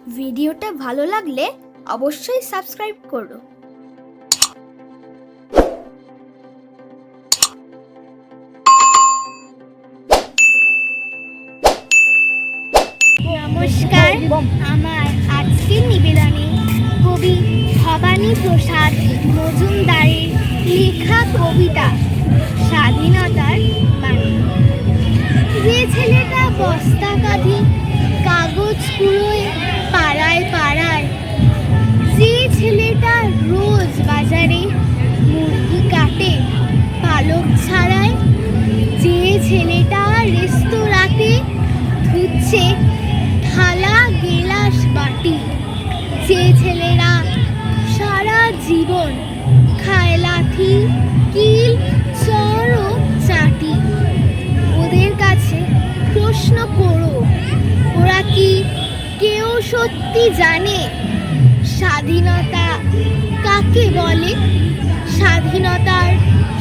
ভিডিওটা ভালো লাগলে অবশ্যই সাবস্ক্রাইব করো। নমস্কার, আমার আজকের নিবেদনে কবি ভবানী প্রসাদ মজুমদারের লেখা কবিতা স্বাধীনতার মানে। যে ছেলেটা বস্তা কাঁধে কাগজ কুড়োয় পাড়ায় পাড়ায়, যে ছেলেটা রোজ বাজারে মুরগি কাটে পালক ছাড়ায়, যে ছেলেটা রেস্তোরাঁতে ধুচ্ছে থালা গেলাস বাটি, যে ছেলেরা সারা জীবন খায় লাথি কিল চড় চাটি, ওদের কাছে প্রশ্ন করো, ওরা কি কেউ সত্যি জানে স্বাধীনতা কাকে বলে, স্বাধীনতার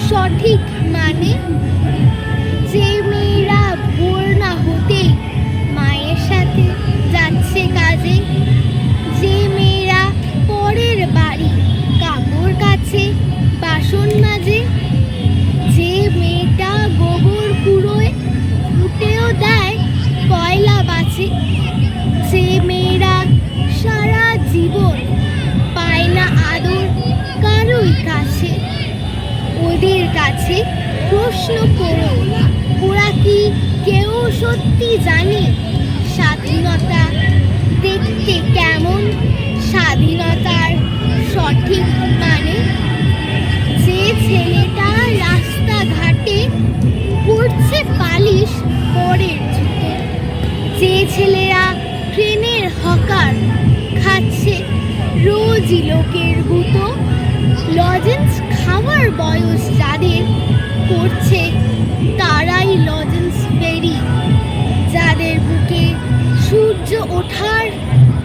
সঠিক মানে? যে মেয়েরা ভোর না হতেই মায়ের সাথে যাচ্ছে কাজে, যে মেয়েরা পরের বাড়ি কাপড় কাছে বাসন মাজে, যে মেয়েটা গোবর কুড়োয় উঠেও দেয় কয়লা বাছে, যে মেয়েরা সারা জীবন পায় না আদর কারোই কাছে, ওদের কাছে প্রশ্ন করো, ওরা কি কেউ সত্যি জানে স্বাধীনতা দেখতে কেমন, স্বাধীনতার সঠিক মানে? যে ছেলেটা রাস্তাঘাটে পড়ছে পালিশ পরের জুতো, যে ছেলেরা ট্রেনের হকার খাচ্ছে রোজই লোকের গুঁতো, লজেন্স খাওয়ার বয়স যাদের করছে তারাই লজেন্স ফেরি, যাদের বুকে সূর্য ওঠার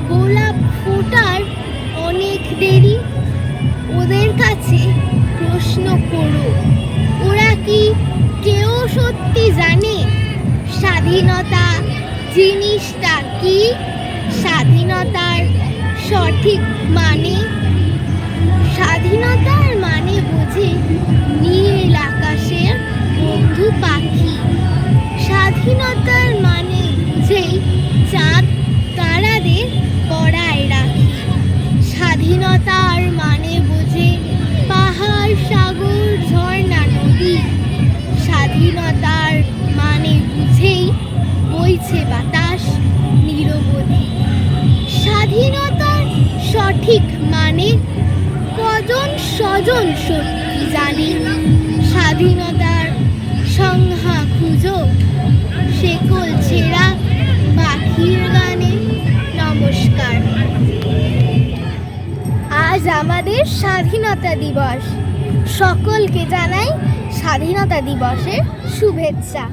গোলাপ ফোটার অনেক দেরি, ওদের কাছে প্রশ্ন করো, ওরা কি কেউ সত্যি জানে স্বাধীনতা জিনিসটা কি, স্বাধীনতার সঠিক মানে? স্বাধীনতার মানে বোঝে নীল আকাশের বন্ধু পাখি, স্বাধীনতার মানে বুঝেই চাঁদ তারাদের পড়ায় রাখি, স্বাধীনতার মানে বোঝে পাহাড় সাগর ঝর্ণা নদী, স্বাধীনতার মানে বুঝেই বইছে বাতাস নিরবধি। স্বাধীনতার সঠিক মানে কজন স্বজন সত্যি জানে, স্বাধীনতার সংজ্ঞা খুঁজো শেকল ছেঁড়া পাখির গানে। নমস্কার। আজ আমাদের স্বাধীনতা দিবস, সকলকে জানাই স্বাধীনতা দিবসের শুভেচ্ছা।